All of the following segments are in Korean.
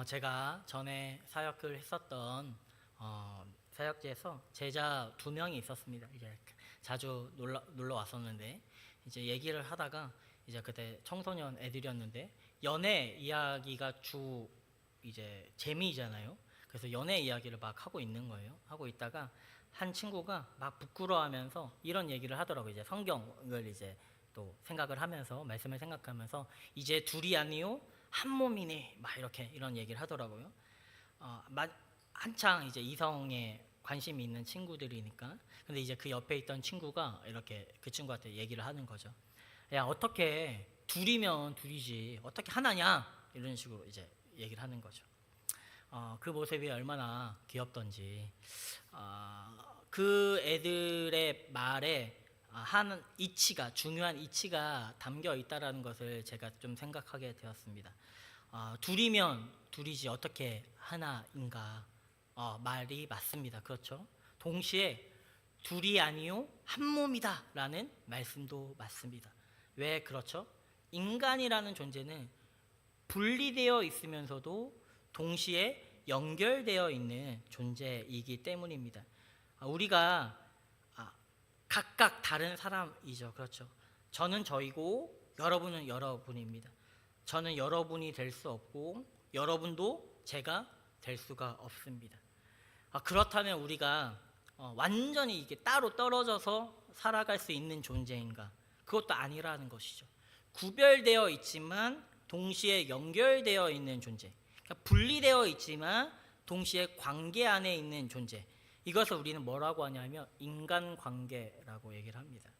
제가 전에 사역을 했었던 사역지에서 제자 2명이 있었습니다. 이제 자주 놀러 왔었는데 이제 얘기를 하다가 이제 그때 청소년 애들이었는데 연애 이야기가 주 이제 재미잖아요. 그래서 연애 이야기를 막 하고 있는 거예요. 하고 있다가 한 친구가 막 부끄러워하면서 이런 얘기를 하더라고요. 이제 성경을 이제 또 생각을 하면서 말씀을 생각하면서 이제 둘이 아니요 한 몸이네 막 이렇게 이런 얘기를 하더라고요. 한창 이제 이성에 관심이 있는 친구들이니까. 근데 이제 그 옆에 있던 친구가 이렇게 그 친구한테 얘기를 하는 거죠. 야, 어떻게 둘이면 둘이지 어떻게 하나냐 이런 식으로 이제 얘기를 하는 거죠. 그 모습이 얼마나 귀엽던지. 그 애들의 말에 한 이치가 중요한 이치가 담겨 있다라는 것을 제가 좀 생각하게 되었습니다. 둘이면 둘이지 어떻게 하나인가. 말이 맞습니다. 그렇죠? 동시에 둘이 아니요 한 몸이다라는 말씀도 맞습니다. 왜 그렇죠? 인간이라는 존재는 분리되어 있으면서도 동시에 연결되어 있는 존재이기 때문입니다. 우리가 각각 다른 사람이죠. 그렇죠? 저는 저이고 여러분은 여러분입니다. 저는 여러분이 될 수 없고 여러분도 제가 될 수가 없습니다. 그렇다면 우리가 완전히 이게 따로 떨어져서 살아갈 수 있는 존재인가? 그것도 아니라는 것이죠. 구별되어 있지만 동시에 연결되어 있는 존재. 그러니까 분리되어 있지만 동시에 관계 안에 있는 존재. 이것을 우리는 뭐라고 하냐면 인간관계라고 얘기를 합니다.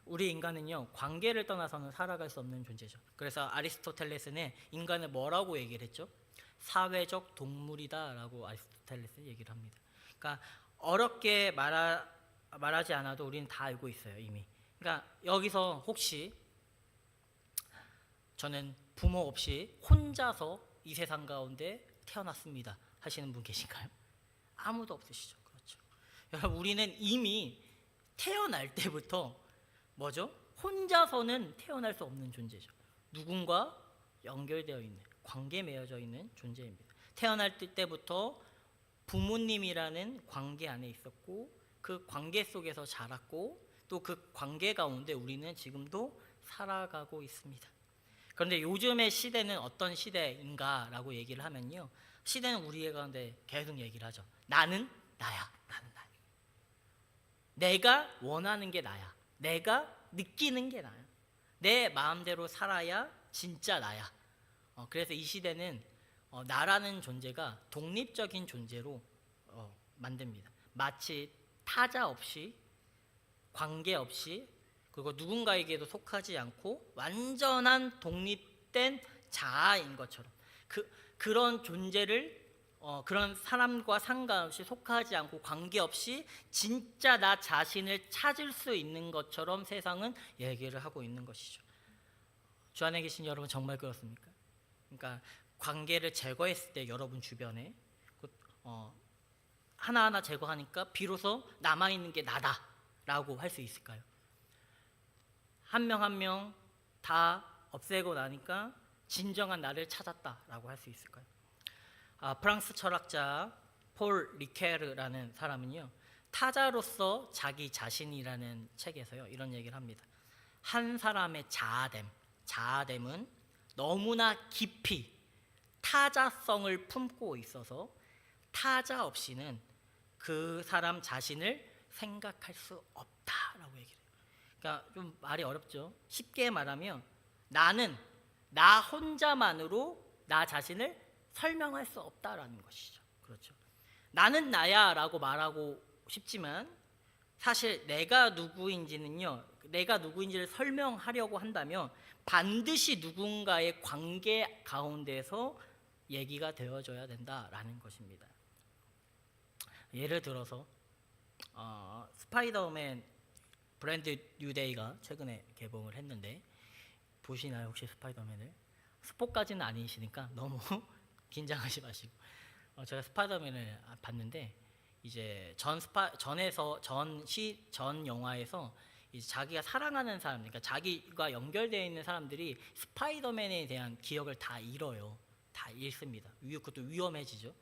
우리 인간은요 관계를 떠나서는 살아갈 수 없는 존재죠. 그래서 아리스토텔레스는 인간을 뭐라고 얘기를 했죠? 사회적 동물이다라고 아리스토텔레스는 얘기를 합니다. 그러니까 어렵게 말하지 않아도 우리는 다 알고 있어요 이미. 그러니까 여기서 혹시 저는 부모 없이 혼자서 이 세상 가운데 태어났습니다 하시는 분 계신가요? 아무도 없으시죠. 그렇죠. 여러분 우리는 이미 태어날 때부터 뭐죠? 혼자서는 태어날 수 없는 존재죠. 누군가 연결되어 있는 관계에 맺어져 있는 존재입니다. 태어날 때부터 부모님이라는 관계 안에 있었고 그 관계 속에서 자랐고 또 그 관계 가운데 우리는 지금도 살아가고 있습니다. 그런데 요즘의 시대는 어떤 시대인가라고 얘기를 하면요, 시대는 우리 가운데 계속 얘기를 하죠. 나는 나야. 나는 나야. 내가 원하는 게 나야. 내가 느끼는 게 나야. 내 마음대로 살아야 진짜 나야. 그래서 이 시대는 나라는 존재가 독립적인 존재로 만듭니다. 마치 타자 없이 관계 없이 그리고 누군가에게도 속하지 않고 완전한 독립된 자아인 것처럼 그런 존재를 그런 사람과 상관없이 속하지 않고 관계없이 진짜 나 자신을 찾을 수 있는 것처럼 세상은 얘기를 하고 있는 것이죠. 주 안에 계신 여러분 정말 그렇습니까? 그러니까 관계를 제거했을 때 여러분 주변에 하나하나 제거하니까 비로소 남아있는 게 나다라고 할 수 있을까요? 한 명 한 명 다 없애고 나니까 진정한 나를 찾았다라고 할 수 있을까요? 프랑스 철학자 폴 리케르라는 사람은요, 타자로서 자기 자신이라는 책에서요 이런 얘기를 합니다. 한 사람의 자아됨은 너무나 깊이 타자성을 품고 있어서 타자 없이는 그 사람 자신을 생각할 수 없다라고 얘기를 해요. 그러니까 좀 말이 어렵죠. 쉽게 말하면 나는 나 혼자만으로 나 자신을 설명할 수 없다라는 것이죠. 그렇죠. 나는 나야라고 말하고 싶지만 사실 내가 누구인지를 설명하려고 한다면 반드시 누군가의 관계 가운데서 얘기가 되어져야 된다라는 것입니다. 예를 들어서 스파이더맨 브랜드 뉴데이가 최근에 개봉을 했는데 보시나요 혹시 스파이더맨을? 스포까지는 아니시니까 너무 긴장하지 마시고. 제가 스파이더맨을 봤는데 이제 전 영화에서 이제 자기가 사랑하는 사람, 그러니까 자기가 연결되어 있는 사람들이 스파이더맨에 대한 기억을 다 잃어요. 다 잃습니다. 그것도 위험해지죠.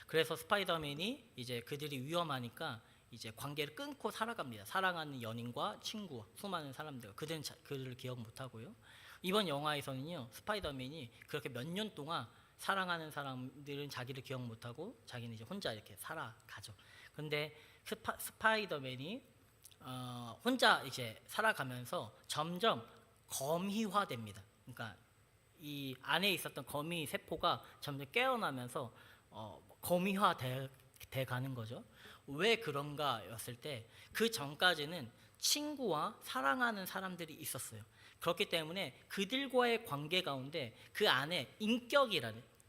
그래서 스파이더맨이 이제 그들이 위험하니까 이제 관계를 끊고 살아갑니다. 사랑하는 연인과 친구, 수많은 사람들, 그들은 그들을 기억 못하고요. 이번 영화에서는요, 스파이더맨이 그렇게 몇 년 동안 사랑하는 사람들은 자기를 기억 못하고 자기는 이제 혼자 이렇게 살아가죠. 근데 스파이더맨이 혼자 이제 살아가면서 점점 거미화됩니다. 그러니까 이 안에 있었던 거미 세포가 점점 깨어나면서 거미화 돼 가는 거죠. 왜 그런가였을 때 그 전까지는 친구와 사랑하는 사람들이 있었어요. 그렇기 때문에 그들과의 관계 가운데 그 안에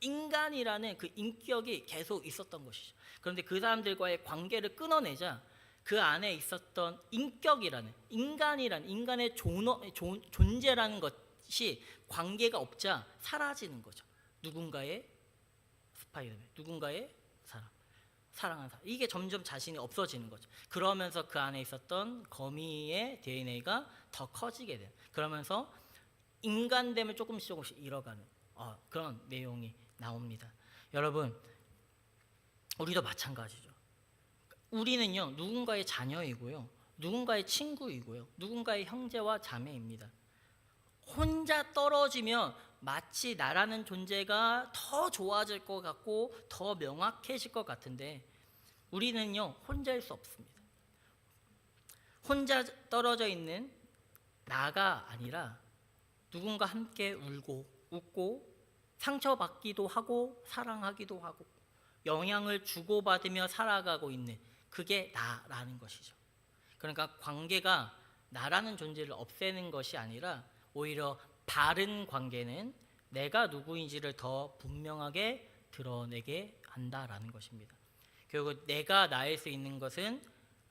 인간이라는 그 인격이 계속 있었던 것이죠. 그런데 그 사람들과의 관계를 끊어내자 그 안에 있었던 인간의 존재라는 것이 관계가 없자 사라지는 거죠. 누군가의 스파이더맨, 누군가의 사랑하는 사람. 이게 점점 자신이 없어지는 거죠. 그러면서 그 안에 있었던 거미의 DNA가 더 커지게 돼요. 그러면서 인간됨을 조금씩 잃어가는 그런 내용이 나옵니다. 여러분, 우리도 마찬가지죠. 우리는요, 누군가의 자녀이고요, 누군가의 친구이고요, 누군가의 형제와 자매입니다. 혼자 떨어지면 마치 나라는 존재가 더 좋아질 것 같고 더 명확해질 것 같은데 우리는요, 혼자일 수 없습니다. 혼자 떨어져 있는 나가 아니라 누군가 함께 울고 웃고 상처받기도 하고 사랑하기도 하고 영향을 주고받으며 살아가고 있는 그게 나라는 것이죠. 그러니까 관계가 나라는 존재를 없애는 것이 아니라 오히려 바른 관계는 내가 누구인지를 더 분명하게 드러내게 한다라는 것입니다. 결국 내가 나일 수 있는 것은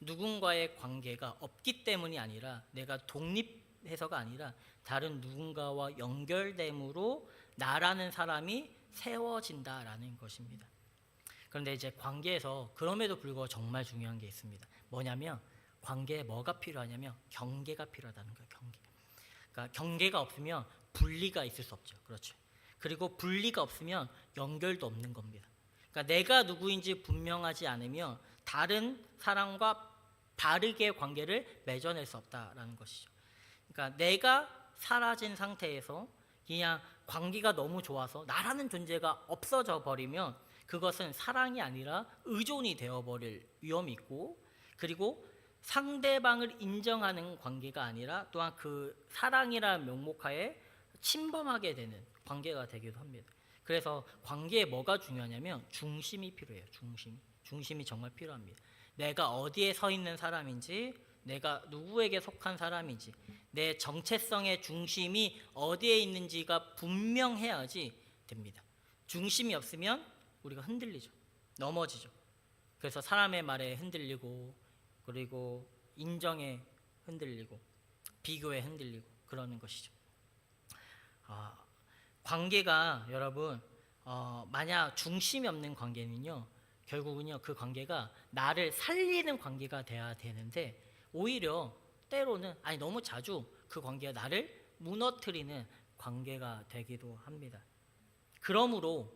누군가의 관계가 없기 때문이 아니라 내가 독립해서가 아니라 다른 누군가와 연결됨으로 나라는 사람이 세워진다라는 것입니다. 그런데 이제 관계에서 그럼에도 불구하고 정말 중요한 게 있습니다. 뭐냐면 관계에 뭐가 필요하냐면 경계가 필요하다는 거예요. 그러니까 경계가 없으면 분리가 있을 수 없죠. 그렇죠. 그리고 분리가 없으면 연결도 없는 겁니다. 그러니까 내가 누구인지 분명하지 않으면 다른 사람과 바르게 관계를 맺어낼 수 없다라는 것이죠. 그러니까 내가 사라진 상태에서 그냥 관계가 너무 좋아서 나라는 존재가 없어져 버리면 그것은 사랑이 아니라 의존이 되어버릴 위험이 있고, 그리고 상대방을 인정하는 관계가 아니라 또한 그 사랑이라는 명목하에 침범하게 되는 관계가 되기도 합니다. 그래서 관계에 뭐가 중요하냐면 중심이 필요해요. 중심이 정말 필요합니다. 내가 어디에 서 있는 사람인지, 내가 누구에게 속한 사람인지, 내 정체성의 중심이 어디에 있는지가 분명해야지 됩니다. 중심이 없으면 우리가 흔들리죠. 넘어지죠. 그래서 사람의 말에 흔들리고, 그리고 인정에 흔들리고, 비교에 흔들리고 그러는 것이죠. 관계가 여러분 만약 중심이 없는 관계는요, 결국은요 그 관계가 나를 살리는 관계가 돼야 되는데 오히려 때로는 너무 자주 그 관계가 나를 무너뜨리는 관계가 되기도 합니다. 그러므로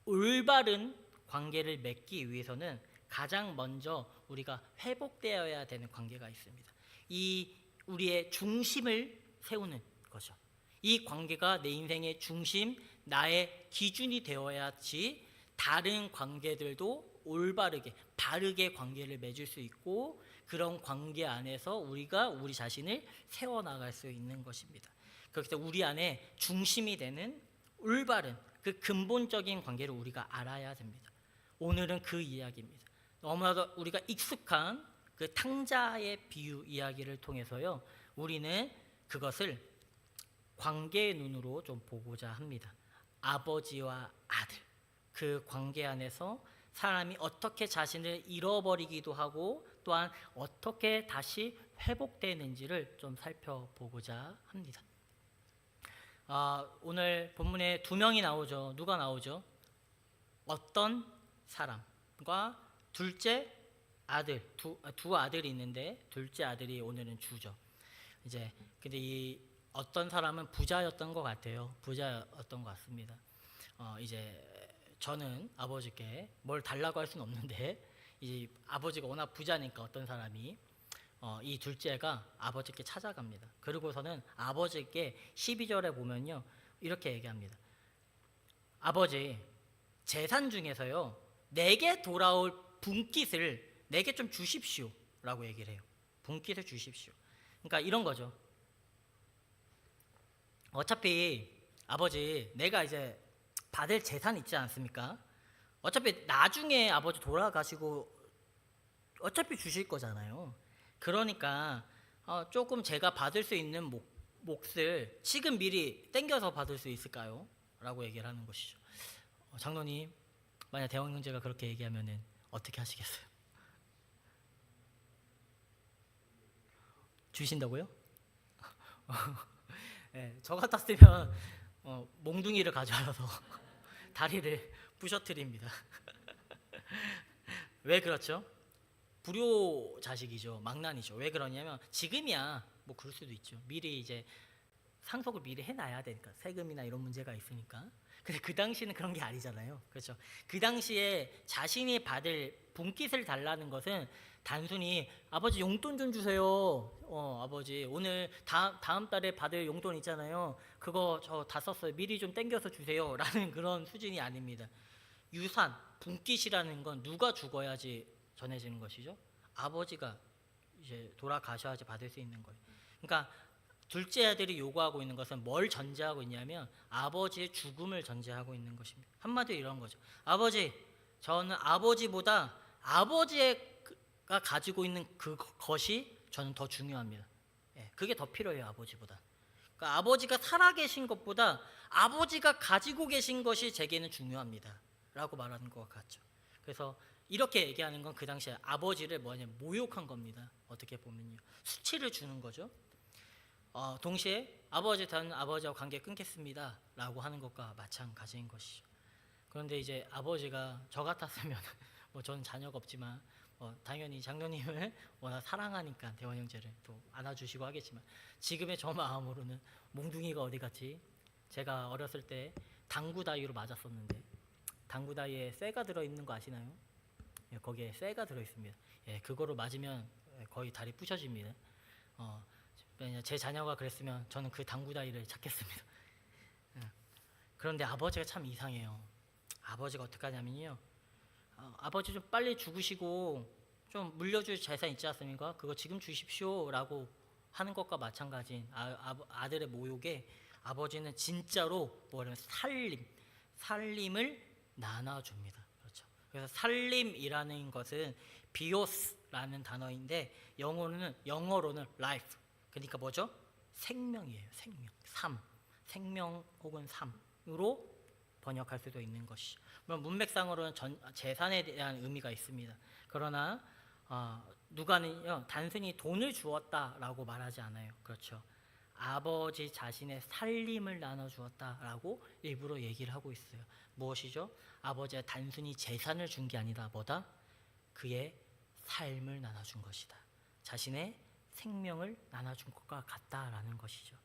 올바른 관계를 맺기 위해서는 가장 먼저 우리가 회복되어야 되는 관계가 있습니다. 이 우리의 중심을 세우는 거죠. 이 관계가 내 인생의 중심, 나의 기준이 되어야지 다른 관계들도 올바르게, 바르게 관계를 맺을 수 있고, 그런 관계 안에서 우리가 우리 자신을 세워나갈 수 있는 것입니다. 그렇기 때문에 우리 안에 중심이 되는 올바른 그 근본적인 관계를 우리가 알아야 됩니다. 오늘은 그 이야기입니다. 너무나도 우리가 익숙한 그 탕자의 비유 이야기를 통해서요, 우리는 그것을 관계의 눈으로 좀 보고자 합니다. 아버지와 아들, 그 관계 안에서 사람이 어떻게 자신을 잃어버리기도 하고 또한 어떻게 다시 회복되는지를 좀 살펴보고자 합니다. 오늘 본문에 두 명이 나오죠. 누가 나오죠? 어떤 사람과 둘째 아들, 두 아들이 있는데 둘째 아들이 오늘은 주죠. 이제 근데 이 어떤 사람은 부자였던 것 같아요. 부자였던 것 같습니다. 이제 저는 아버지께 뭘 달라고 할 수는 없는데 이제 아버지가 워낙 부자니까 어떤 사람이 이 둘째가 아버지께 찾아갑니다. 그리고서는 아버지께 12절에 보면요 이렇게 얘기합니다. 아버지, 재산 중에서요 내게 돌아올 분깃을 내게 좀 주십시오 라고 얘기를 해요. 분깃을 주십시오. 그러니까 이런 거죠. 어차피 아버지 내가 이제 받을 재산 있지 않습니까? 어차피 나중에 아버지 돌아가시고 어차피 주실 거잖아요. 그러니까 조금 제가 받을 수 있는 몫을 지금 미리 땡겨서 받을 수 있을까요? 라고 얘기를 하는 것이죠. 장로님, 만약 대원 형제가 그렇게 얘기하면은 어떻게 하시겠어요? 주신다고요? 네, 저 같았으면 몽둥이를 가져와서 다리를 부셔뜨립니다. 왜 그렇죠? 불효 자식이죠. 망난이죠. 왜 그러냐면 지금이야 뭐 그럴 수도 있죠. 미리 이제 상속을 미리 해놔야 되니까 세금이나 이런 문제가 있으니까. 근데 그 당시는 그런 게 아니잖아요. 그렇죠. 그 당시에 자신이 받을 분깃을 달라는 것은 단순히 아버지 용돈 좀 주세요. 아버지 오늘 다음 달에 받을 용돈 있잖아요. 그거 저 다 썼어요. 미리 좀 땡겨서 주세요. 라는 그런 수준이 아닙니다. 유산, 분깃이라는 건 누가 죽어야지 전해지는 것이죠. 아버지가 이제 돌아가셔야지 받을 수 있는 거예요. 그러니까 둘째 아들이 요구하고 있는 것은 뭘 전제하고 있냐면 아버지의 죽음을 전제하고 있는 것입니다. 한마디로 이런 거죠. 아버지, 저는 아버지보다 아버지가 가지고 있는 그것이 저는 더 중요합니다. 그게 더 필요해요. 아버지보다. 그러니까 아버지가 살아계신 것보다 아버지가 가지고 계신 것이 제게는 중요합니다 라고 말하는 것 같죠. 그래서 이렇게 얘기하는 건 그 당시에 아버지를 모욕한 겁니다. 어떻게 보면요. 수치를 주는 거죠. 동시에 저는 아버지와 관계 끊겠습니다 라고 하는 것과 마찬가지인 것이죠. 그런데 이제 아버지가 저 같았으면 뭐 저는 자녀가 없지만 당연히 장로님을 워낙 사랑하니까 대원 형제를 또 안아주시고 하겠지만 지금의 저 마음으로는 몽둥이가 어디 갔지? 제가 어렸을 때 당구다이로 맞았었는데 당구다이에 쇠가 들어있는 거 아시나요? 거기에 쇠가 들어있습니다. 그거로 맞으면 거의 다리 부셔집니다. 제 자녀가 그랬으면 저는 그 당구다이를 찾겠습니다. 그런데 아버지가 참 이상해요. 아버지가 어떻게 하냐면요. 아버지 좀 빨리 죽으시고 좀 물려줄 재산 있지 않습니까? 그거 지금 주십시오 라고 하는 것과 마찬가지인 아들의 모욕에 아버지는 진짜로 살림을 나눠줍니다. 그렇죠. 그래서 살림이라는 것은 비오스라는 단어인데 영어로는 life. 그러니까 뭐죠? 생명이에요. 생명 혹은 삶으로 번역할 수도 있는 것이죠. 물론 문맥상으로는 재산에 대한 의미가 있습니다. 그러나 누가는요 단순히 돈을 주었다라고 말하지 않아요. 그렇죠. 아버지 자신의 살림을 나눠주었다라고 일부러 얘기를 하고 있어요. 무엇이죠? 아버지가 단순히 재산을 준 게 아니라 뭐다? 그의 삶을 나눠준 것이다. 자신의 생명을 나눠준 것과 같다라는 것이죠.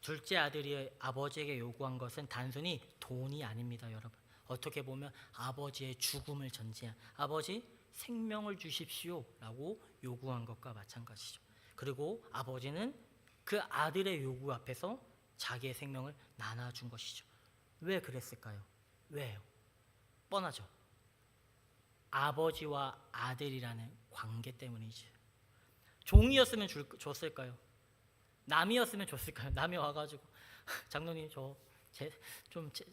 둘째 아들이 아버지에게 요구한 것은 단순히 돈이 아닙니다, 여러분. 어떻게 보면 아버지의 죽음을 전제한 아버지 생명을 주십시오 라고 요구한 것과 마찬가지죠. 그리고 아버지는 그 아들의 요구 앞에서 자기의 생명을 나눠준 것이죠. 왜 그랬을까요? 왜요? 뻔하죠. 아버지와 아들이라는 관계 때문이죠. 종이었으면 줬을까요? 남이었으면 줬을까요? 남이 와가지고 장로님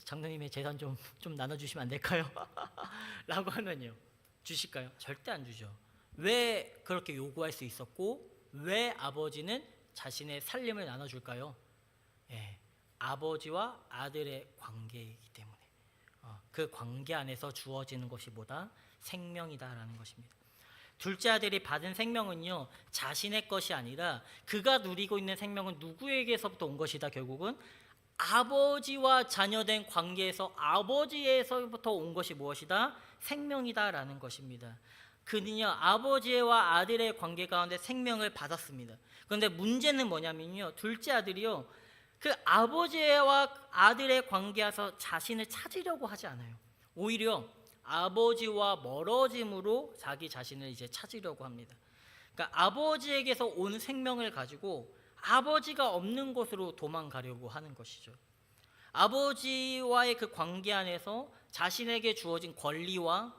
장로님의 재산 좀 나눠주시면 안 될까요? 라고 하면요 주실까요? 절대 안 주죠. 왜 그렇게 요구할 수 있었고 왜 아버지는 자신의 살림을 나눠줄까요? 아버지와 아들의 관계이기 때문에 그 관계 안에서 주어지는 것이 뭐다? 생명이다라는 것입니다. 둘째 아들이 받은 생명은요 자신의 것이 아니라 그가 누리고 있는 생명은 누구에게서부터 온 것이다. 결국은 아버지와 자녀된 관계에서 아버지에서부터 온 것이 무엇이다? 생명이다라는 것입니다. 그는요 아버지와 아들의 관계 가운데 생명을 받았습니다. 그런데 문제는 뭐냐면요 둘째 아들이요 그 아버지와 아들의 관계에서 자신을 찾으려고 하지 않아요. 오히려 아버지와 멀어짐으로 자기 자신을 이제 찾으려고 합니다. 그러니까 아버지에게서 온 생명을 가지고 아버지가 없는 곳으로 도망가려고 하는 것이죠. 아버지와의 그 관계 안에서 자신에게 주어진 권리와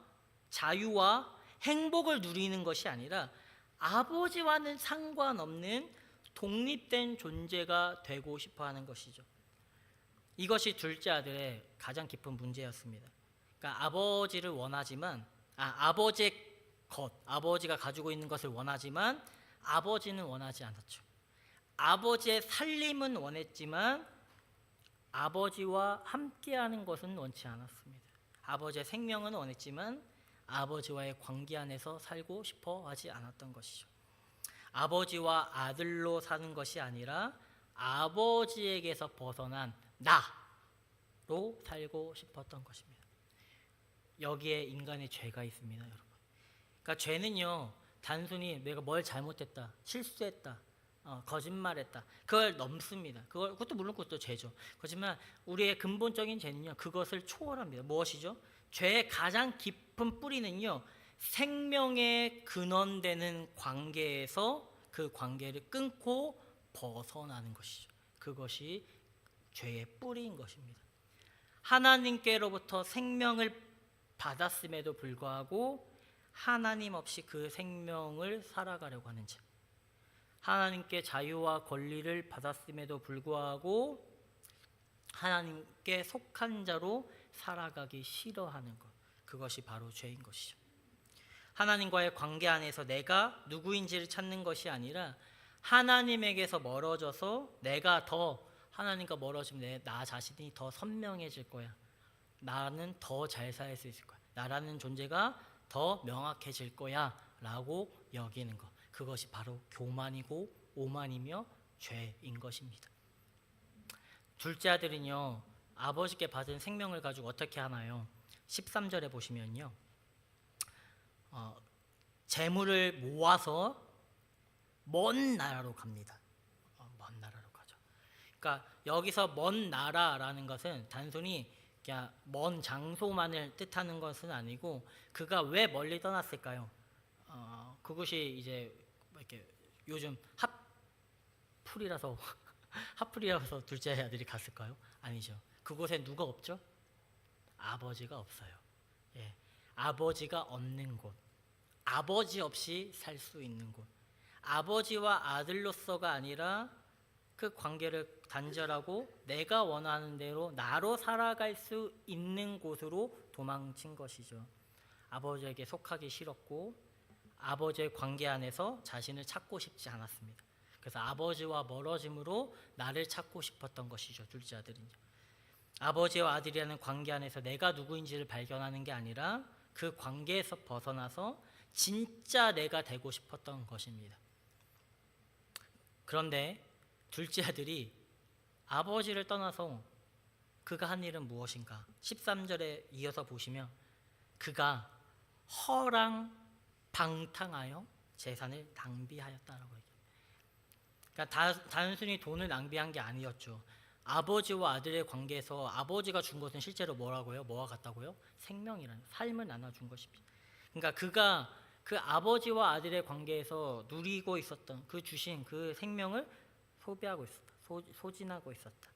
자유와 행복을 누리는 것이 아니라 아버지와는 상관없는 독립된 존재가 되고 싶어 하는 것이죠. 이것이 둘째 아들의 가장 깊은 문제였습니다. 그러니까 아버지를 원하지만 아버지의 아버지가 가지고 있는 것을 원하지만 아버지는 원하지 않았죠. 아버지의 살림은 원했지만 아버지와 함께하는 것은 원치 않았습니다. 아버지의 생명은 원했지만 아버지와의 관계 안에서 살고 싶어 하지 않았던 것이죠. 아버지와 아들로 사는 것이 아니라 아버지에게서 벗어난 나로 살고 싶었던 것입니다. 여기에 인간의 죄가 있습니다, 여러분. 그러니까 죄는요, 단순히 내가 뭘 잘못했다, 실수했다, 거짓말했다, 그걸 넘습니다. 그것도 물론 그것도 죄죠. 그렇지만 우리의 근본적인 죄는요, 그것을 초월합니다. 무엇이죠? 죄의 가장 깊은 뿌리는요, 생명의 근원되는 관계에서 그 관계를 끊고 벗어나는 것이죠. 그것이 죄의 뿌리인 것입니다. 하나님께로부터 생명을 받았음에도 불구하고 하나님 없이 그 생명을 살아가려고 하는 죄, 하나님께 자유와 권리를 받았음에도 불구하고 하나님께 속한 자로 살아가기 싫어하는 것, 그것이 바로 죄인 것이죠. 하나님과의 관계 안에서 내가 누구인지를 찾는 것이 아니라 하나님에게서 멀어져서 내가 더 하나님과 멀어지면 나 자신이 더 선명해질 거야, 나는 더 잘 살 수 있을 거야, 나라는 존재가 더 명확해질 거야 라고 여기는 것, 그것이 바로 교만이고 오만이며 죄인 것입니다. 둘째 아들은요, 아버지께 받은 생명을 가지고 어떻게 하나요? 13절에 보시면요, 재물을 모아서 먼 나라로 갑니다. 먼 나라로 가죠. 그러니까 여기서 먼 나라라는 것은 단순히 그냥 먼 장소만을 뜻하는 것은 아니고, 그가 왜 멀리 떠났을까요? 그것이 이제 이렇게 요즘 핫플이라서 핫플이라서 둘째 아들이 갔을까요? 아니죠. 그곳에 누가 없죠? 아버지가 없어요. 예, 아버지가 없는 곳, 아버지 없이 살 수 있는 곳, 아버지와 아들로서가 아니라 그 관계를 단절하고 내가 원하는 대로 나로 살아갈 수 있는 곳으로 도망친 것이죠. 아버지에게 속하기 싫었고 아버지의 관계 안에서 자신을 찾고 싶지 않았습니다. 그래서 아버지와 멀어짐으로 나를 찾고 싶었던 것이죠, 둘째 아들은요. 아버지와 아들이라는 관계 안에서 내가 누구인지를 발견하는 게 아니라 그 관계에서 벗어나서 진짜 내가 되고 싶었던 것입니다. 그런데 둘째 아들이 아버지를 떠나서 그가 한 일은 무엇인가? 13절에 이어서 보시면 그가 허랑방탕하여 재산을 낭비하였다라고 얘기해요. 그러니까 단순히 돈을 낭비한 게 아니었죠. 아버지와 아들의 관계에서 아버지가 준 것은 실제로 뭐라고요? 뭐와 같다고요? 생명이라는, 삶을 나눠준 것입니다. 그러니까 그가 그 아버지와 아들의 관계에서 누리고 있었던 그 주신 그 생명을 소비하고 있었다, 소진하고 있었다,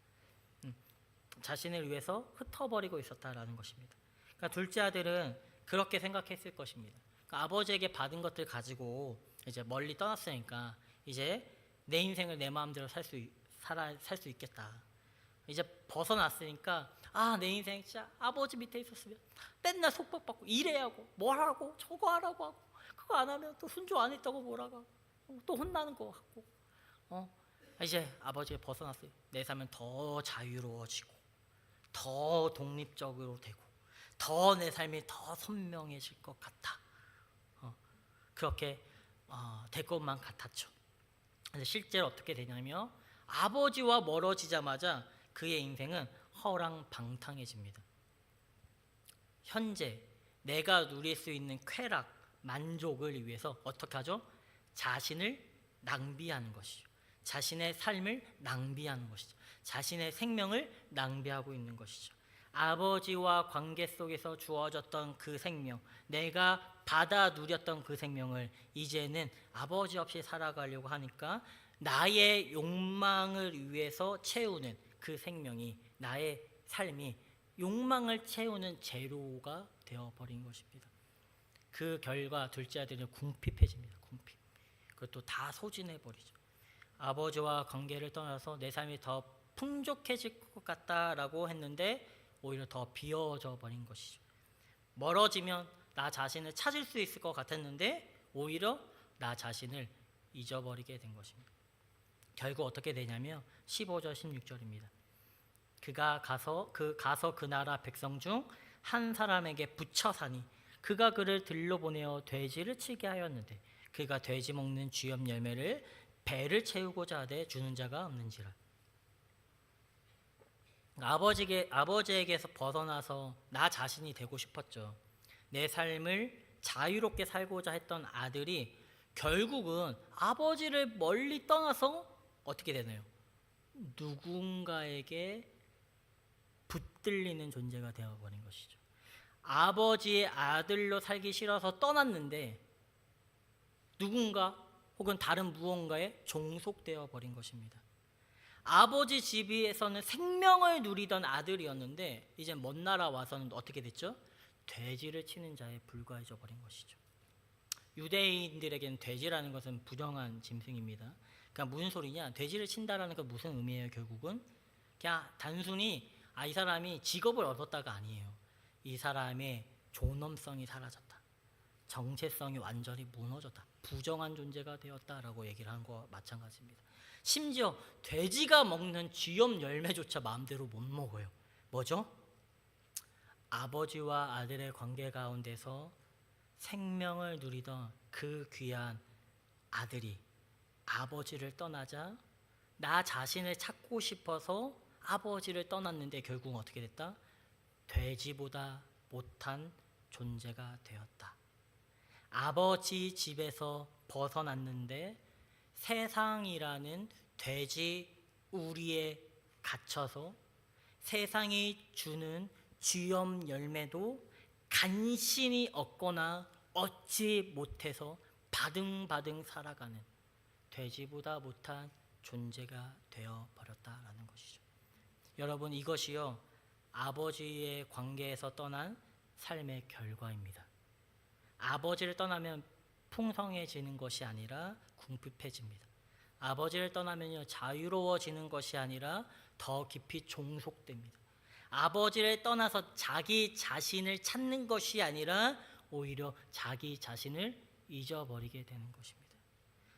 자신을 위해서 흩어버리고 있었다라는 것입니다. 그러니까 둘째 아들은 그렇게 생각했을 것입니다. 그러니까 아버지에게 받은 것들 가지고 이제 멀리 떠났으니까 이제 내 인생을 내 마음대로 살 수 있겠다. 이제 벗어났으니까 내 인생 진짜 아버지 밑에 있었으면 맨날 속박받고 일해야 하고 뭘 하고 저거 하라고 하고, 그거 안 하면 또 순조 안 했다고 뭐라고 하고 또 혼나는 거 같고, 이제 아버지에 벗어났어요. 내 삶은 더 자유로워지고 더 독립적으로 되고 더 내 삶이 더 선명해질 것 같아. 그렇게 될 것만 같았죠. 그래서 실제로 어떻게 되냐면 아버지와 멀어지자마자 그의 인생은 허랑방탕해집니다. 현재 내가 누릴 수 있는 쾌락, 만족을 위해서 어떻게 하죠? 자신을 낭비하는 것이죠. 자신의 삶을 낭비하는 것이죠. 자신의 생명을 낭비하고 있는 것이죠. 아버지와 관계 속에서 주어졌던 그 생명, 내가 받아 누렸던 그 생명을 이제는 아버지 없이 살아가려고 하니까 나의 욕망을 위해서 채우는 그 생명이, 나의 삶이 욕망을 채우는 재료가 되어버린 것입니다. 그 결과 둘째 아들은 궁핍해집니다. 궁핍. 그것도 다 소진해버리죠. 아버지와 관계를 떠나서 내 삶이 더 풍족해질 것 같다라고 했는데 오히려 더 비어져 버린 것이죠. 멀어지면 나 자신을 찾을 수 있을 것 같았는데 오히려 나 자신을 잊어버리게 된 것입니다. 결국 어떻게 되냐면 15절 16절입니다. 그가 가서 그 나라 백성 중 한 사람에게 붙여 사니 그가 그를 들러 보내어 돼지를 치게 하였는데 그가 돼지 먹는 쥐염 열매를 배를 채우고자 하되 주는 자가 없는지라. 아버지에게서 벗어나서 나 자신이 되고 싶었죠. 내 삶을 자유롭게 살고자 했던 아들이 결국은 아버지를 멀리 떠나서 어떻게 되나요? 누군가에게 붙들리는 존재가 되어버린 것이죠. 아버지의 아들로 살기 싫어서 떠났는데 누군가 혹은 다른 무언가에 종속되어 버린 것입니다. 아버지 집에서는 생명을 누리던 아들이었는데 이제 먼 나라 와서는 어떻게 됐죠? 돼지를 치는 자에 불과해져 버린 것이죠. 유대인들에게는 돼지라는 것은 부정한 짐승입니다. 그러니까 무슨 소리냐? 돼지를 친다라는 건 무슨 의미예요? 결국은 그냥 단순히 이 사람이 직업을 얻었다가 아니에요. 이 사람의 존엄성이 사라졌다. 정체성이 완전히 무너졌다. 부정한 존재가 되었다라고 얘기를 한 거와 마찬가지입니다. 심지어 돼지가 먹는 쥐염 열매조차 마음대로 못 먹어요. 뭐죠? 아버지와 아들의 관계 가운데서 생명을 누리던 그 귀한 아들이 아버지를 떠나자 나 자신을 찾고 싶어서 아버지를 떠났는데 결국은 어떻게 됐다? 돼지보다 못한 존재가 되었다. 아버지 집에서 벗어났는데 세상이라는 돼지 우리에 갇혀서 세상이 주는 쥐염 열매도 간신히 얻거나 얻지 못해서 바등바등 살아가는 돼지보다 못한 존재가 되어버렸다라는 것이죠. 여러분, 이것이요 아버지의 관계에서 떠난 삶의 결과입니다. 아버지를 떠나면 풍성해지는 것이 아니라 궁핍해집니다. 아버지를 떠나면요 자유로워지는 것이 아니라 더 깊이 종속됩니다. 아버지를 떠나서 자기 자신을 찾는 것이 아니라 오히려 자기 자신을 잊어버리게 되는 것입니다.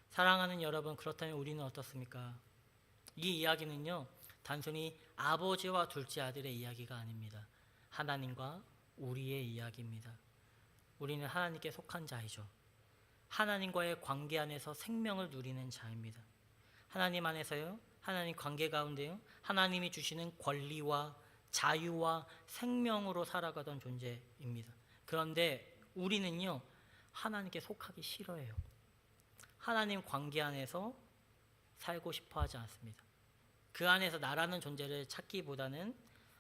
사랑하는 여러분, 그렇다면 우리는 어떻습니까? 이 이야기는요 단순히 아버지와 둘째 아들의 이야기가 아닙니다. 하나님과 우리의 이야기입니다. 우리는 하나님께 속한 자이죠. 하나님과의 관계 안에서 생명을 누리는 자입니다. 하나님 안에서요, 하나님 관계 가운데요, 하나님이 주시는 권리와 자유와 생명으로 살아가던 존재입니다. 그런데 우리는요, 하나님께 속하기 싫어해요. 하나님 관계 안에서 살고 싶어 하지 않습니다. 그 안에서 나라는 존재를 찾기보다는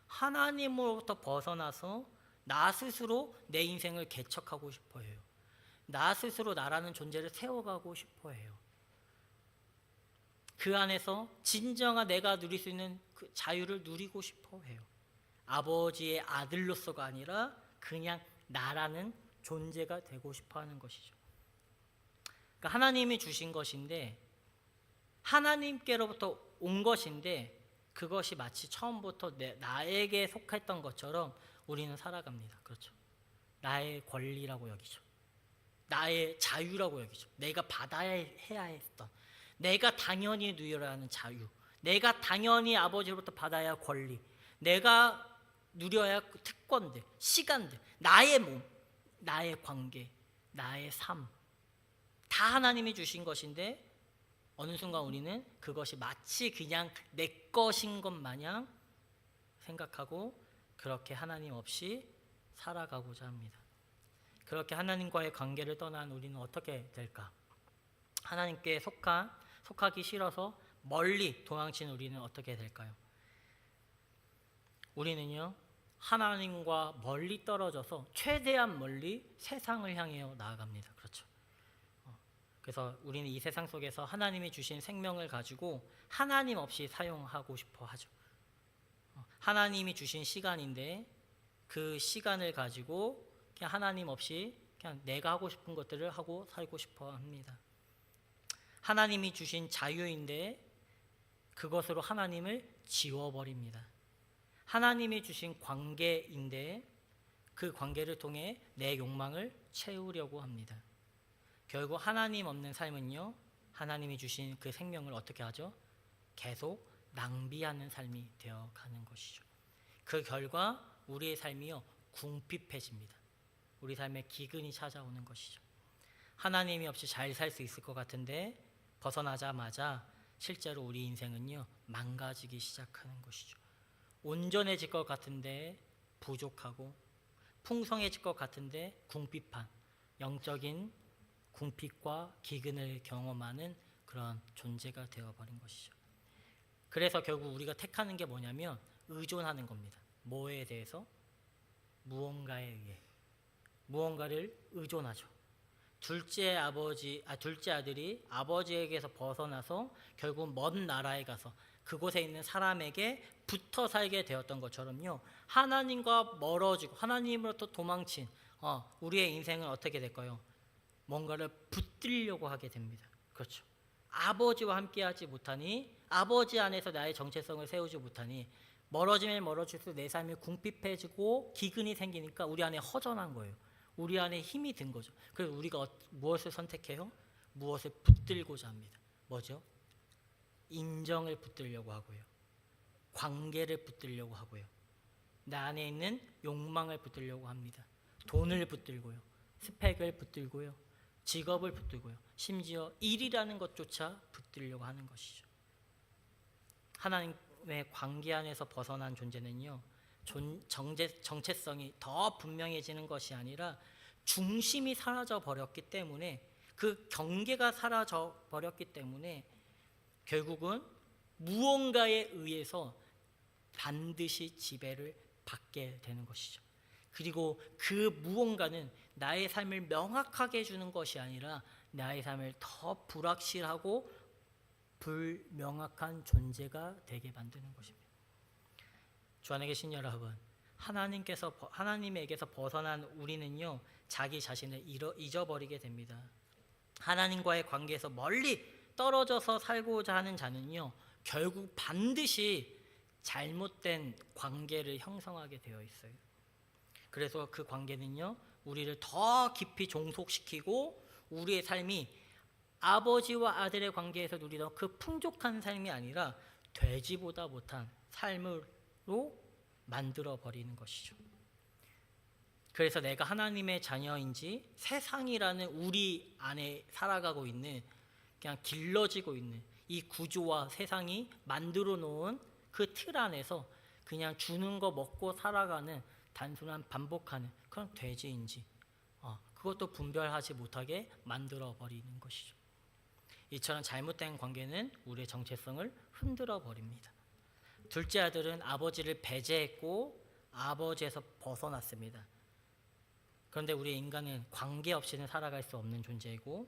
하나님으로부터 벗어나서 나 스스로 내 인생을 개척하고 싶어 해요. 나 스스로 나라는 존재를 세워가고 싶어 해요. 그 안에서 진정한 내가 누릴 수 있는 그 자유를 누리고 싶어 해요. 아버지의 아들로서가 아니라 그냥 나라는 존재가 되고 싶어 하는 것이죠. 그러니까 하나님이 주신 것인데 하나님께로부터 온 것인데 그것이 마치 처음부터 나에게 속했던 것처럼 우리는 살아갑니다. 그렇죠. 나의 권리라고 여기죠. 나의 자유라고 여기죠. 내가 받아야 해야 했던, 내가 당연히 누려야 하는 자유, 내가 당연히 아버지로부터 받아야 할 권리, 내가 누려야 할 특권들, 시간들, 나의 몸, 나의 관계, 나의 삶, 다 하나님이 주신 것인데 어느 순간 우리는 그것이 마치 그냥 내 것인 것 마냥 생각하고 그렇게 하나님 없이 살아가고자 합니다. 그렇게 하나님과의 관계를 떠난 우리는 어떻게 될까? 하나님께 속하기 싫어서 멀리 도망친 우리는 어떻게 될까요? 우리는요 하나님과 멀리 떨어져서 최대한 멀리 세상을 향해 나아갑니다. 그렇죠. 그래서 우리는 이 세상 속에서 하나님이 주신 생명을 가지고 하나님 없이 사용하고 싶어 하죠. 하나님이 주신 시간인데 그 시간을 가지고 그냥 하나님 없이 그냥 내가 하고 싶은 것들을 하고 살고 싶어 합니다. 하나님이 주신 자유인데 그것으로 하나님을 지워버립니다. 하나님이 주신 관계인데 그 관계를 통해 내 욕망을 채우려고 합니다. 결국 하나님 없는 삶은요 하나님이 주신 그 생명을 어떻게 하죠? 계속 낭비하는 삶이 되어가는 것이죠. 그 결과 우리의 삶이요 궁핍해집니다. 우리 삶에 기근이 찾아오는 것이죠. 하나님이 없이 잘 살 수 있을 것 같은데 벗어나자마자 실제로 우리 인생은요 망가지기 시작하는 것이죠. 온전해질 것 같은데 부족하고 풍성해질 것 같은데 궁핍한 영적인 궁핍과 기근을 경험하는 그런 존재가 되어버린 것이죠. 그래서 결국 우리가 택하는 게 뭐냐면 의존하는 겁니다. 뭐에 대해서? 무언가에 의해 무언가를 의존하죠. 둘째 아들이 아버지에게서 벗어나서 결국 먼 나라에 가서 그곳에 있는 사람에게 붙어 살게 되었던 것처럼요. 하나님과 멀어지고 하나님으로부터 도망친 우리의 인생은 어떻게 될까요? 뭔가를 붙들려고 하게 됩니다. 그렇죠. 아버지와 함께하지 못하니 아버지 안에서 나의 정체성을 세우지 못하니 멀어지면 멀어질수록 내 삶이 궁핍해지고 기근이 생기니까 우리 안에 허전한 거예요. 우리 안에 힘이 든 거죠. 그래서 우리가 무엇을 선택해요? 무엇을 붙들고자 합니다. 뭐죠? 인정을 붙들려고 하고요. 관계를 붙들려고 하고요. 내 안에 있는 욕망을 붙들려고 합니다. 돈을 붙들고요. 스펙을 붙들고요. 직업을 붙들고요. 심지어 일이라는 것조차 붙들려고 하는 것이죠. 하나님의 관계 안에서 벗어난 존재는요. 정체성이 더 분명해지는 것이 아니라 중심이 사라져 버렸기 때문에 그 경계가 사라져 버렸기 때문에 결국은 무언가에 의해서 반드시 지배를 받게 되는 것이죠. 그리고 그 무언가는 나의 삶을 명확하게 해주는 것이 아니라 나의 삶을 더 불확실하고 불명확한 존재가 되게 만드는 것입니다. 주 안에 계신 여러분, 하나님에게서 벗어난 우리는요 자기 자신을 잊어버리게 됩니다. 하나님과의 관계에서 멀리 떨어져서 살고자 하는 자는요 결국 반드시 잘못된 관계를 형성하게 되어 있어요. 그래서 그 관계는요 우리를 더 깊이 종속시키고 우리의 삶이 아버지와 아들의 관계에서 누리던 그 풍족한 삶이 아니라 돼지보다 못한 삶으로 만들어 버리는 것이죠. 그래서 내가 하나님의 자녀인지 세상이라는 우리 안에 살아가고 있는 그냥 길러지고 있는 이 구조와 세상이 만들어 놓은 그 틀 안에서 그냥 주는 거 먹고 살아가는 단순한 반복하는 그런 돼지인지 그것도 분별하지 못하게 만들어 버리는 것이죠. 이처럼 잘못된 관계는 우리의 정체성을 흔들어 버립니다. 둘째 아들은 아버지를 배제했고 아버지에서 벗어났습니다. 그런데 우리 인간은 관계 없이는 살아갈 수 없는 존재이고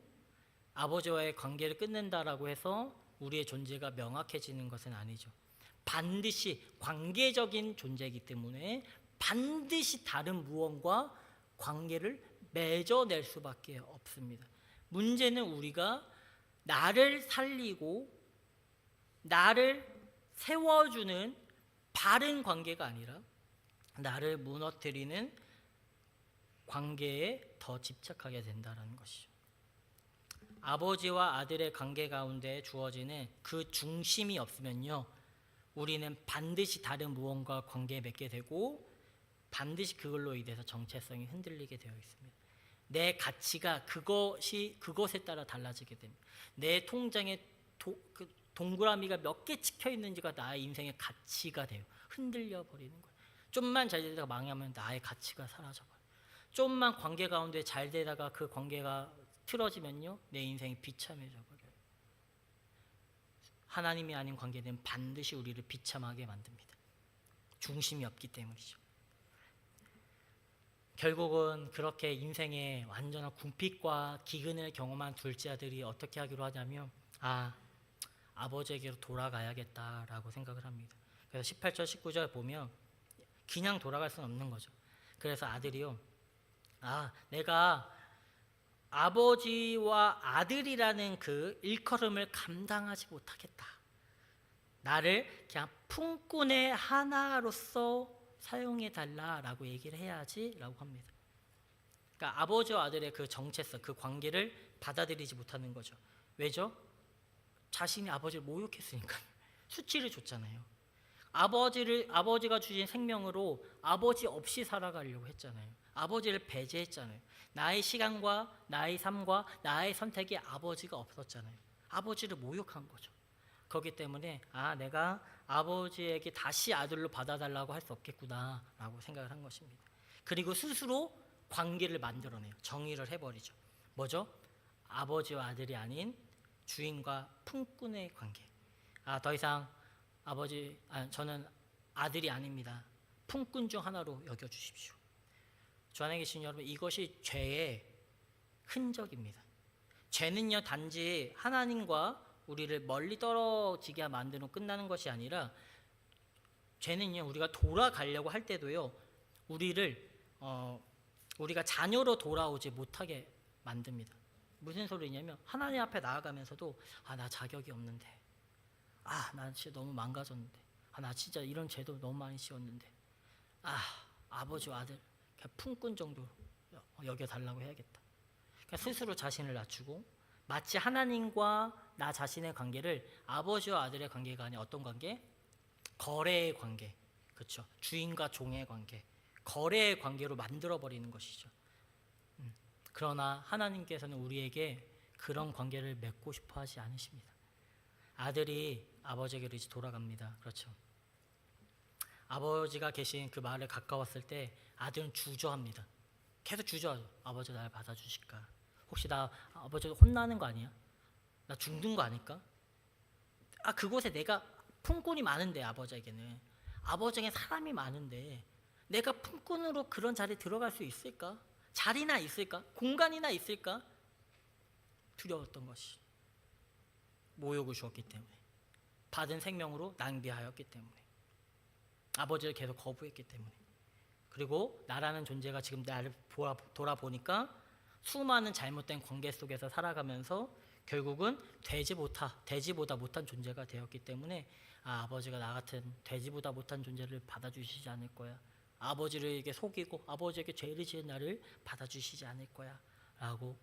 아버지와의 관계를 끊는다라고 해서 우리의 존재가 명확해지는 것은 아니죠. 반드시 관계적인 존재이기 때문에 반드시 다른 무언과 관계를 맺어낼 수밖에 없습니다. 문제는 우리가 나를 살리고 나를 세워주는 바른 관계가 아니라 나를 무너뜨리는 관계에 더 집착하게 된다는 것이죠. 아버지와 아들의 관계 가운데 주어지는 그 중심이 없으면요 우리는 반드시 다른 무언가 관계에 맺게 되고 반드시 그걸로 인해서 정체성이 흔들리게 되어 있습니다. 내 가치가 그것에 따라 달라지게 됩니다. 내 통장에 동그라미가 몇 개 찍혀 있는지가 나의 인생의 가치가 돼요. 흔들려 버리는 거예요. 좀만 잘 되다가 망하면 나의 가치가 사라져버려요. 좀만 관계 가운데 잘 되다가 그 관계가 틀어지면요 내 인생이 비참해져 버려요. 하나님이 아닌 관계는 반드시 우리를 비참하게 만듭니다. 중심이 없기 때문이죠. 결국은 그렇게 인생의 완전한 궁핍과 기근을 경험한 둘째 아들이 어떻게 하기로 하냐면 아버지에게로 돌아가야겠다라고 생각을 합니다. 그래서 18절 19절 보면 그냥 돌아갈 수는 없는 거죠. 그래서 아들이요, 내가 아버지와 아들이라는 그 일컬음을 감당하지 못하겠다. 나를 그냥 품꾼의 하나로서 사용해 달라라고 얘기를 해야지라고 합니다. 그러니까 아버지와 아들의 그 정체성, 그 관계를 받아들이지 못하는 거죠. 왜죠? 자신이 아버지를 모욕했으니까. 수치를 줬잖아요. 아버지가 주신 생명으로 아버지 없이 살아가려고 했잖아요. 아버지를 배제했잖아요. 나의 시간과 나의 삶과 나의 선택에 아버지가 없었잖아요. 아버지를 모욕한 거죠. 그렇기 때문에 내가 아버지에게 다시 아들로 받아달라고 할 수 없겠구나 라고 생각을 한 것입니다. 그리고 스스로 관계를 만들어내요. 정의를 해버리죠. 뭐죠? 아버지와 아들이 아닌 주인과 품꾼의 관계. 더 이상 저는 아들이 아닙니다. 품꾼 중 하나로 여겨주십시오. 주 안에 계신 여러분, 이것이 죄의 흔적입니다. 죄는요, 단지 하나님과 우리를 멀리 떨어지게 만드는 끝나는 것이 아니라, 죄는요, 우리가 돌아가려고 할 때도요, 우리가 자녀로 돌아오지 못하게 만듭니다. 무슨 소리냐면, 하나님 앞에 나아가면서도 나 자격이 없는데, 나 진짜 너무 망가졌는데, 나 진짜 이런 죄도 너무 많이 지었는데, 아버지와 아들 그냥 품꾼 정도 여겨달라고 해야겠다. 그러니까 스스로 자신을 낮추고, 마치 하나님과 나 자신의 관계를 아버지와 아들의 관계가 아닌 어떤 관계? 거래의 관계. 그렇죠. 주인과 종의 관계. 거래의 관계로 만들어버리는 것이죠. 그러나 하나님께서는 우리에게 그런 관계를 맺고 싶어 하지 않으십니다. 아들이 아버지에게로 이제 돌아갑니다. 그렇죠. 아버지가 계신 그 마을에 가까웠을 때 아들은 주저합니다. 계속 주저하죠. 아버지가 날 받아주실까? 혹시 나 아버지가 혼나는 거 아니야? 나 죽는 거 아닐까? 그곳에 내가 품꾼이 많은데, 아버지에게 사람이 많은데 내가 품꾼으로 그런 자리에 들어갈 수 있을까? 자리나 있을까? 공간이나 있을까? 두려웠던 것이, 모욕을 주었기 때문에, 받은 생명으로 낭비하였기 때문에, 아버지를 계속 거부했기 때문에, 그리고 나라는 존재가 지금 나를 돌아보니까 수많은 잘못된 관계 속에서 살아가면서 결국은 돼지보다 못한 존재가 되었기 때문에 아버지가 나 같은 돼지보다 못한 존재를 받아주시지 않을 거야. 아버지를 속이고 아버지에게 죄를 지은 나를 받아주시지 않을 거야 라고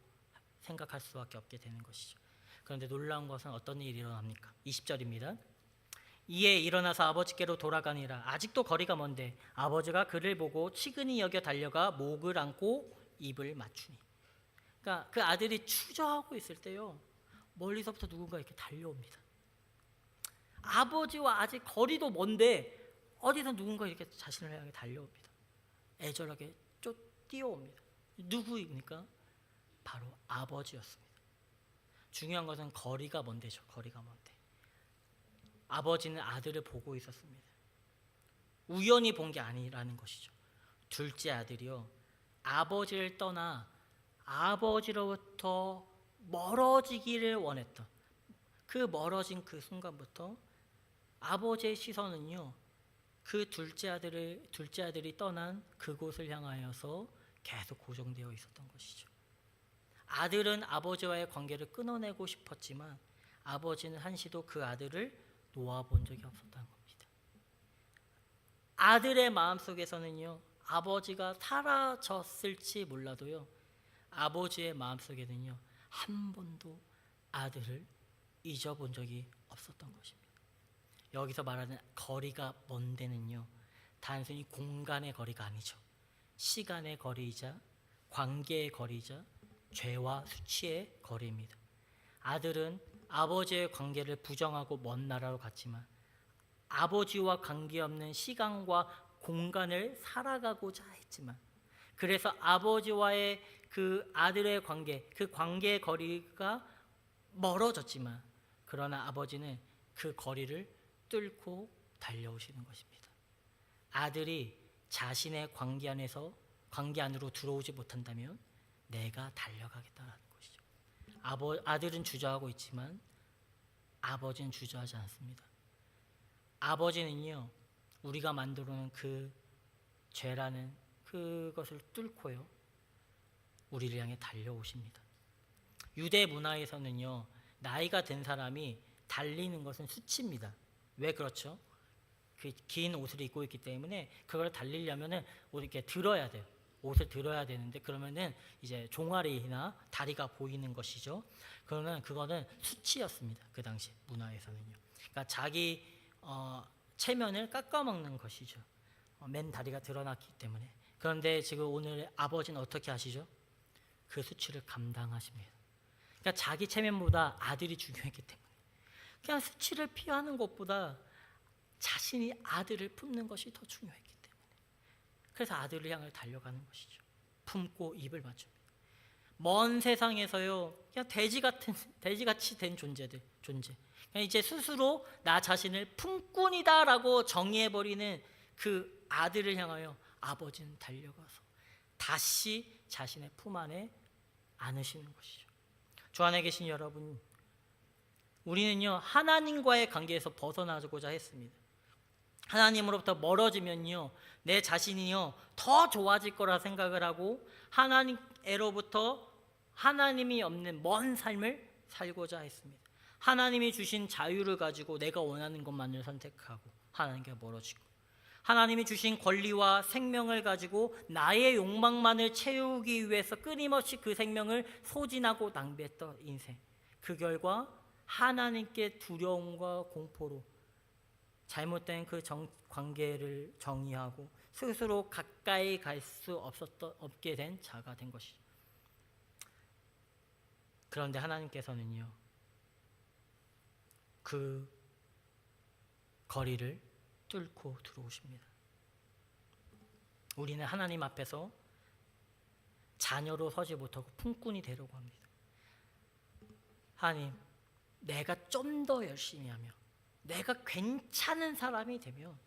생각할 수밖에 없게 되는 것이죠. 그런데 놀라운 것은 어떤 일이 일어납니까? 20절입니다. 이에 일어나서 아버지께로 돌아가니라. 아직도 거리가 먼데 아버지가 그를 보고 치근히 여겨 달려가 목을 안고 입을 맞추니. 그러니까 그 아들이 추저하고 있을 때요, 멀리서부터 누군가 이렇게 달려옵니다. 아버지와 아직 거리도 먼데 어디서 누군가 이렇게 자신을 향해 달려옵니다. 애절하게 뛰어옵니다. 누구입니까? 바로 아버지였습니다. 중요한 것은 거리가 먼데죠. 거리가 먼데. 아버지는 아들을 보고 있었습니다. 우연히 본 게 아니라는 것이죠. 둘째 아들이요, 아버지를 떠나 아버지로부터 멀어지기를 원했던, 그 멀어진 그 순간부터 아버지의 시선은요, 그 둘째 아들이 떠난 그곳을 향하여서 계속 고정되어 있었던 것이죠. 아들은 아버지와의 관계를 끊어내고 싶었지만 아버지는 한시도 그 아들을 놓아본 적이 없었다는 겁니다. 아들의 마음속에서는요, 아버지가 사라졌을지 몰라도요, 아버지의 마음속에는요, 한 번도 아들을 잊어본 적이 없었던 것입니다. 여기서 말하는 거리가 먼 데는요, 단순히 공간의 거리가 아니죠. 시간의 거리이자 관계의 거리이자 죄와 수치의 거리입니다. 아들은 아버지의 관계를 부정하고 먼 나라로 갔지만 아버지와 관계없는 시간과 공간을 살아가고자 했지만, 그래서 아버지와의 그 아들의 관계, 그 관계의 거리가 멀어졌지만, 그러나 아버지는 그 거리를 뚫고 달려오시는 것입니다. 아들이 자신의 관계 안으로 들어오지 못한다면 내가 달려가겠다는 것이죠. 아들은 주저하고 있지만 아버지는 주저하지 않습니다. 아버지는요, 우리가 만들어 놓은 그 죄라는 그것을 뚫고요, 우리를 향해 달려오십니다. 유대 문화에서는요, 나이가 든 사람이 달리는 것은 수치입니다. 왜 그렇죠? 그 긴 옷을 입고 있기 때문에 그걸 달리려면은 이렇게 들어야 돼요. 옷을 들어야 되는데 그러면은 이제 종아리나 다리가 보이는 것이죠. 그러면 그거는 수치였습니다. 그 당시 문화에서는요. 그러니까 자기 체면을 깎아먹는 것이죠. 맨 다리가 드러났기 때문에. 그런데 지금 오늘 아버지는 어떻게 하시죠? 그 수치를 감당하십니다. 그러니까 자기 체면보다 아들이 중요했기 때문에 그냥 수치를 피하는 것보다 자신이 아들을 품는 것이 더 중요했기 때문에 그래서 아들을 향해 달려가는 것이죠. 품고 입을 맞춥니다. 먼 세상에서요, 그냥 돼지같이 된 존재. 그냥 이제 스스로 나 자신을 품꾼이다라고 정의해버리는 그 아들을 향하여 아버지는 달려가서 다시 자신의 품 안에 안으시는 것이죠. 주 안에 계신 여러분, 우리는요, 하나님과의 관계에서 벗어나고자 했습니다. 하나님으로부터 멀어지면요, 내 자신이요 더 좋아질 거라 생각을 하고 하나님으로부터 하나님이 없는 먼 삶을 살고자 했습니다. 하나님이 주신 자유를 가지고 내가 원하는 것만을 선택하고 하나님께 멀어지고, 하나님이 주신 권리와 생명을 가지고 나의 욕망만을 채우기 위해서 끊임없이 그 생명을 소진하고 낭비했던 인생, 그 결과 하나님께 두려움과 공포로 잘못된 그 관계를 정의하고 스스로 가까이 갈 수 없게 된 자가 된 것이죠. 그런데 하나님께서는요, 그 거리를 뚫고 들어오십니다. 우리는 하나님 앞에서 자녀로 서지 못하고 품꾼이 되려고 합니다. 하나님, 내가 좀 더 열심히 하며 내가 괜찮은 사람이 되면,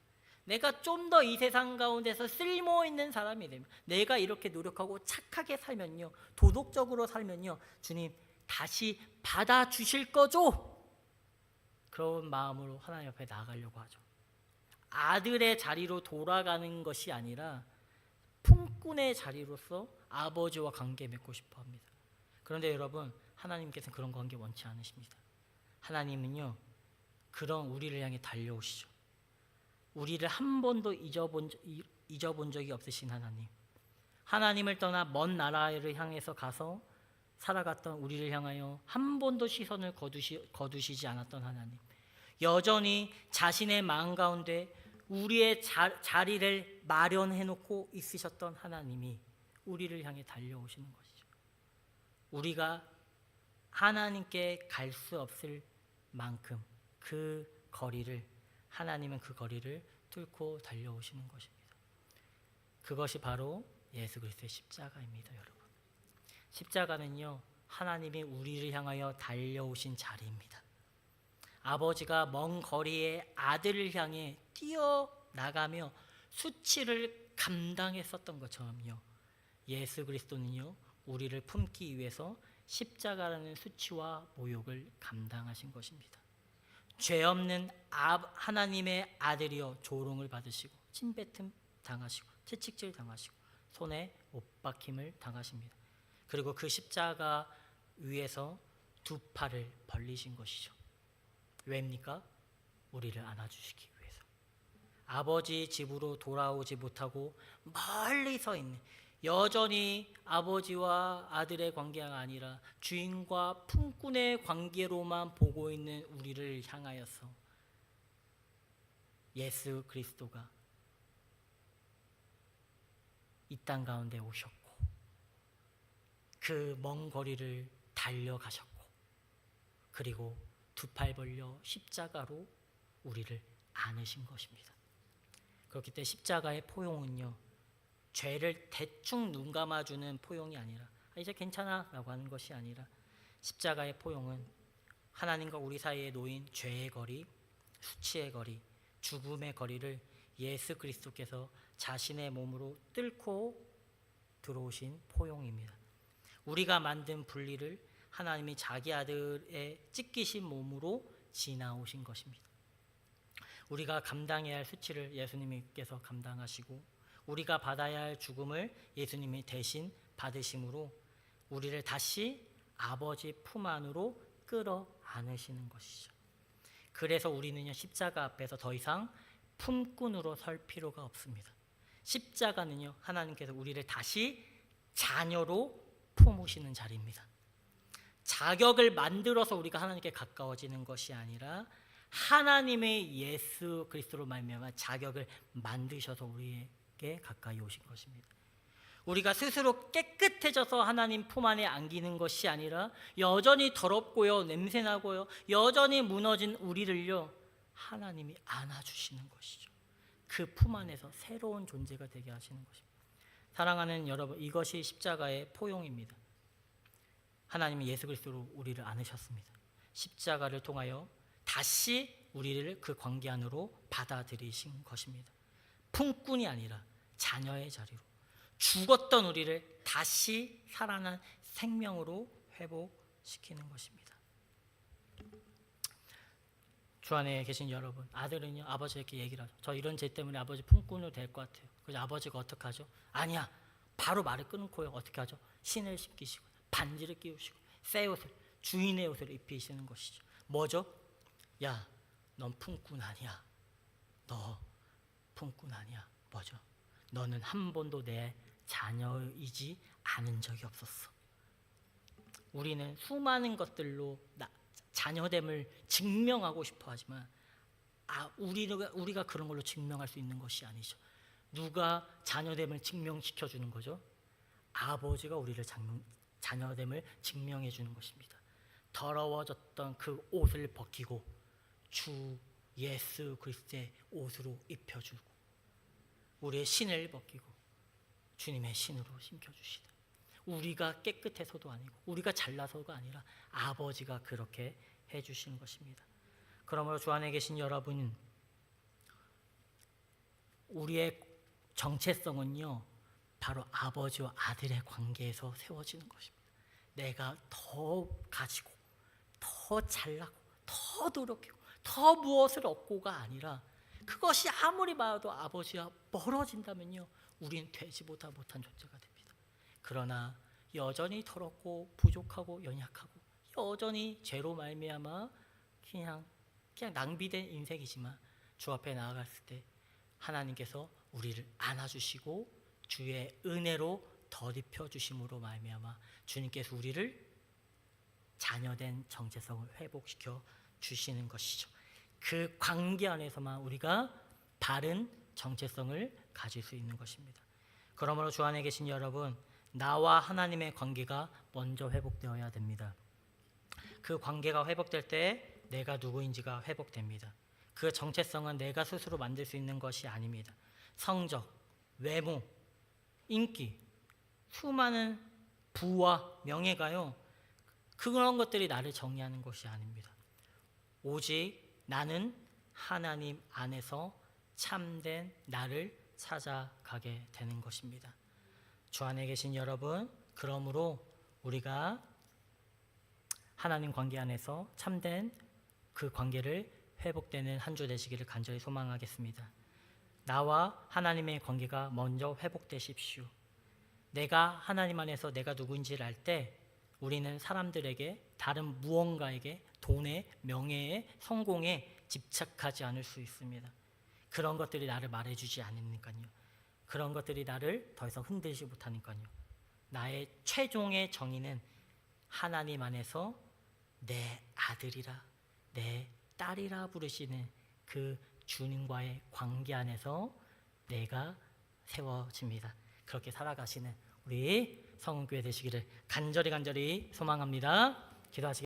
내가 좀 더 이 세상 가운데서 쓸모있는 사람이 되면, 내가 이렇게 노력하고 착하게 살면요, 도덕적으로 살면요, 주님 다시 받아주실 거죠? 그런 마음으로 하나님 앞에 나아가려고 하죠. 아들의 자리로 돌아가는 것이 아니라 품꾼의 자리로서 아버지와 관계 맺고 싶어 합니다. 그런데 여러분, 하나님께서는 그런 관계 원치 않으십니다. 하나님은요, 그런 우리를 향해 달려오시죠. 우리를 한 번도 잊어본 적이 없으신 하나님, 하나님을 떠나 먼 나라를 향해서 가서 살아갔던 우리를 향하여 한 번도 시선을 거두시지 않았던 하나님, 여전히 자신의 마음 가운데 우리의 자리를 마련해 놓고 있으셨던 하나님이 우리를 향해 달려오시는 것이죠. 우리가 하나님께 갈 수 없을 만큼 그 거리를, 하나님은 그 거리를 뚫고 달려오시는 것입니다. 그것이 바로 예수 그리스도의 십자가입니다. 여러분, 십자가는요, 하나님이 우리를 향하여 달려오신 자리입니다. 아버지가 먼 거리에 아들을 향해 뛰어나가며 수치를 감당했었던 것처럼요, 예수 그리스도는요, 우리를 품기 위해서 십자가라는 수치와 모욕을 감당하신 것입니다. 죄 없는 하나님의 아들이여 조롱을 받으시고 침뱉음 당하시고 채찍질 당하시고 손에 못박힘을 당하십니다. 그리고 그 십자가 위에서 두 팔을 벌리신 것이죠. 왜입니까? 우리를 안아주시기 위해서. 아버지 집으로 돌아오지 못하고 멀리 서 있는, 여전히 아버지와 아들의 관계가 아니라 주인과 품꾼의 관계로만 보고 있는 우리를 향하여서 예수 그리스도가 이 땅 가운데 오셨고 그 먼 거리를 달려가셨고, 그리고 두 팔 벌려 십자가로 우리를 안으신 것입니다. 그렇기 때문에 십자가의 포용은요, 죄를 대충 눈 감아주는 포용이 아니라 이제 괜찮아 라고 하는 것이 아니라, 십자가의 포용은 하나님과 우리 사이에 놓인 죄의 거리, 수치의 거리, 죽음의 거리를 예수 그리스도께서 자신의 몸으로 뚫고 들어오신 포용입니다. 우리가 만든 분리를 하나님이 자기 아들의 찢기신 몸으로 지나오신 것입니다. 우리가 감당해야 할 수치를 예수님께서 감당하시고 우리가 받아야 할 죽음을 예수님이 대신 받으심으로 우리를 다시 아버지 품 안으로 끌어안으시는 것이죠. 그래서 우리는요, 십자가 앞에서 더 이상 품꾼으로 설 필요가 없습니다. 십자가는요, 하나님께서 우리를 다시 자녀로 품으시는 자리입니다. 자격을 만들어서 우리가 하나님께 가까워지는 것이 아니라 하나님의 예수 그리스도로 말미암아 자격을 만드셔서 우리에게 가까이 오신 것입니다. 우리가 스스로 깨끗해져서 하나님 품 안에 안기는 것이 아니라 여전히 더럽고요, 냄새나고요, 여전히 무너진 우리를요, 하나님이 안아주시는 것이죠. 그 품 안에서 새로운 존재가 되게 하시는 것입니다. 사랑하는 여러분, 이것이 십자가의 포용입니다. 하나님이 예수 그리스도로 우리를 안으셨습니다. 십자가를 통하여 다시 우리를 그 관계 안으로 받아들이신 것입니다. 품꾼이 아니라 자녀의 자리로 죽었던 우리를 다시 살아난 생명으로 회복시키는 것입니다. 주 안에 계신 여러분, 아들은요, 아버지에게 얘기를 하죠. 저 이런 죄 때문에 아버지 품꾼으로 될 것 같아요. 그래서 아버지가 어떻게 하죠? 아니야, 바로 말을 끊고요. 어떻게 하죠? 신을 신기시고 반지를 끼우시고 새 옷을, 주인의 옷을 입히시는 것이죠. 뭐죠? 야, 넌 품꾼 아니야. 너 품꾼 아니야. 뭐죠? 너는 한 번도 내 자녀이지 않은 적이 없었어. 우리는 수많은 것들로 자녀됨을 증명하고 싶어 하지만 우리가 그런 걸로 증명할 수 있는 것이 아니죠. 누가 자녀됨을 증명시켜 주는 거죠? 아버지가 우리를 자녀됨을 증명해 주는 것입니다. 더러워졌던 그 옷을 벗기고 주 예수 그리스도의 옷으로 입혀주고 우리의 신을 벗기고 주님의 신으로 심겨주시다. 우리가 깨끗해서도 아니고 우리가 잘나서가 아니라 아버지가 그렇게 해주신 것입니다. 그러므로 주 안에 계신 여러분, 우리의 정체성은요, 바로 아버지와 아들의 관계에서 세워지는 것입니다. 내가 더 가지고 더 잘나고 더 노력하고 더 무엇을 얻고가 아니라 그것이 아무리 봐도 아버지와 멀어진다면요, 우리는 되지 못한 존재가 됩니다. 그러나 여전히 더럽고 부족하고 연약하고 여전히 죄로 말미암아 그냥 낭비된 인생이지만 주 앞에 나아갔을 때 하나님께서 우리를 안아주시고 주의 은혜로 덧입혀 주심으로 말미암아 주님께서 우리를 자녀된 정체성을 회복시켜 주시는 것이죠. 그 관계 안에서만 우리가 바른 정체성을 가질 수 있는 것입니다. 그러므로 주 안에 계신 여러분, 나와 하나님의 관계가 먼저 회복되어야 됩니다. 그 관계가 회복될 때 내가 누구인지가 회복됩니다. 그 정체성은 내가 스스로 만들 수 있는 것이 아닙니다. 성적, 외모, 인기, 수많은 부와 명예가요, 그런 것들이 나를 정의하는 것이 아닙니다. 오직 나는 하나님 안에서 참된 나를 찾아가게 되는 것입니다. 주 안에 계신 여러분, 그러므로 우리가 하나님 관계 안에서 참된 그 관계를 회복되는 한 주 되시기를 간절히 소망하겠습니다. 나와 하나님의 관계가 먼저 회복되십시오. 내가 하나님 안에서 내가 누구인지를 알 때 우리는 사람들에게, 다른 무언가에게, 돈에, 명예에, 성공에 집착하지 않을 수 있습니다. 그런 것들이 나를 말해주지 않으니까요. 그런 것들이 나를 더 이상 흔들지 못하니까요. 나의 최종의 정의는 하나님 안에서 내 아들이라, 내 딸이라 부르시는 그 주님과의 관계 안에서 내가 세워집니다. 그렇게 살아가시는 우리 성은교회 되시기를 간절히 소망합니다. 기도하시겠습니다.